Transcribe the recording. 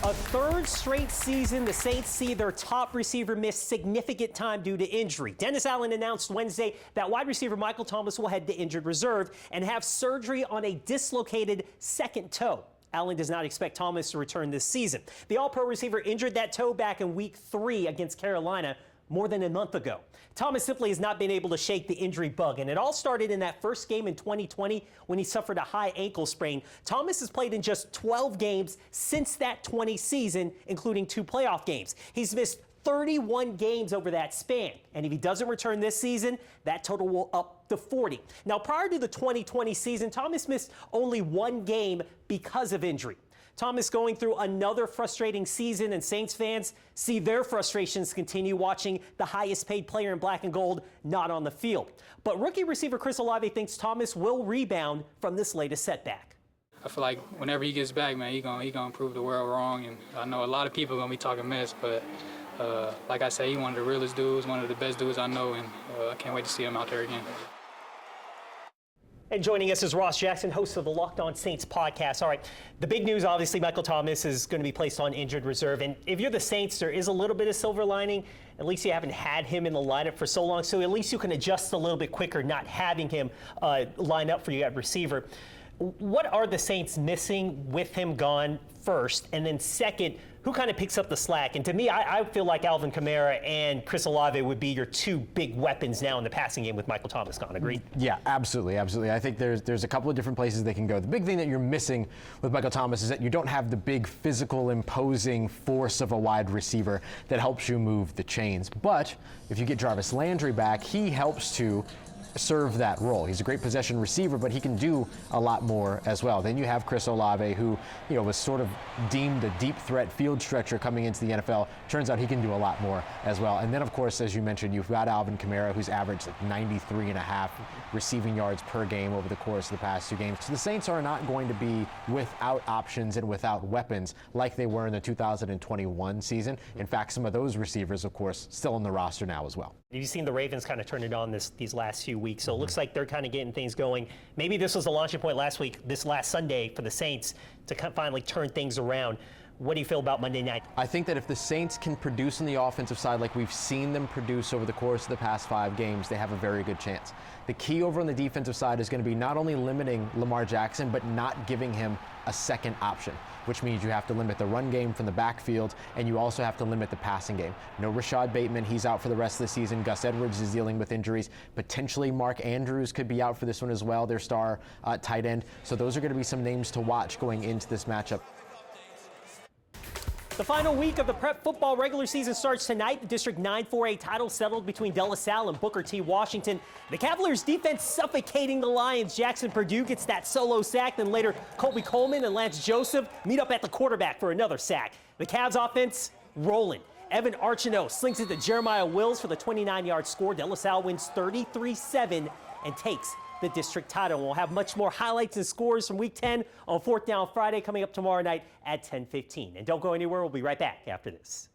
A third straight season, the Saints see their top receiver miss significant time due to injury. Dennis Allen announced Wednesday that wide receiver Michael Thomas will head to injured reserve and have surgery on a dislocated second toe. Allen does not expect Thomas to return this season. The All-Pro receiver injured that toe back in Week 3 against Carolina more than a month ago. Thomas simply has not been able to shake the injury bug, and it all started in that first game in 2020 when he suffered a high ankle sprain. Thomas has played in just 12 games since that 20 season, including 2 playoff games. He's missed 31 games over that span, and if he doesn't return this season, that total will up to 40. Now, prior to the 2020 season, Thomas missed only 1 game because of injury. Thomas going through another frustrating season, and Saints fans see their frustrations continue watching the highest paid player in black and gold not on the field. But rookie receiver Chris Olave thinks Thomas will rebound from this latest setback. I feel like whenever he gets back, man, he gonna prove the world wrong. And I know a lot of people are gonna be talking mess, but like I said, he's one of the realest dudes, one of the best dudes I know, and I can't wait to see him out there again. And joining us is Ross Jackson, host of the Locked On Saints podcast. All right, the big news, obviously, Michael Thomas is going to be placed on injured reserve. And if you're the Saints, there is a little bit of silver lining. At least you haven't had him in the lineup for so long, so at least you can adjust a little bit quicker, not having him line up for you at receiver. What are the Saints missing with him gone first? And then second, who kind of picks up the slack? And to me, I feel like Alvin Kamara and Chris Olave would be your 2 big weapons now in the passing game with Michael Thomas gone. Agreed? Yeah, absolutely. I think there's a couple of different places they can go. The big thing that you're missing with Michael Thomas is that you don't have the big physical, imposing force of a wide receiver that helps you move the chains. But if you get Jarvis Landry back, he helps to serve that role. He's a great possession receiver, but he can do a lot more as well. Then you have Chris Olave, who was sort of deemed a deep threat field stretcher coming into the NFL. Turns out he can do a lot more as well. And then, of course, as you mentioned, you've got Alvin Kamara, who's averaged like 93.5 receiving yards per game over the course of the past 2 games. So the Saints are not going to be without options and without weapons like they were in the 2021 season. In fact, some of those receivers, of course, still on the roster now as well. You've seen the Ravens kind of turn it on these last few weeks, so it looks like they're kind of getting things going. Maybe this was the launching point this last Sunday for the Saints to finally turn things around. What do you feel about Monday night? I think that if the Saints can produce on the offensive side like we've seen them produce over the course of the past 5 games, they have a very good chance. The key over on the defensive side is going to be not only limiting Lamar Jackson, but not giving him a second option, which means you have to limit the run game from the backfield, and you also have to limit the passing game. No Rashad Bateman, he's out for the rest of the season. Gus Edwards is dealing with injuries. Potentially Mark Andrews could be out for this one as well, their star tight end. So those are going to be some names to watch going into this matchup. The final week of the prep football regular season starts tonight. The District 9-4A title settled between De La Salle and Booker T. Washington. The Cavaliers' defense suffocating the Lions. Jackson Purdue gets that solo sack. Then later, Colby Coleman and Lance Joseph meet up at the quarterback for another sack. The Cavs' offense rolling. Evan Archino slings it to Jeremiah Wills for the 29-yard score. De La Salle wins 33-7 and takes the district title. We'll have much more highlights and scores from Week 10 on 4th Down Friday coming up tomorrow night at 10:15. And don't go anywhere. We'll be right back after this.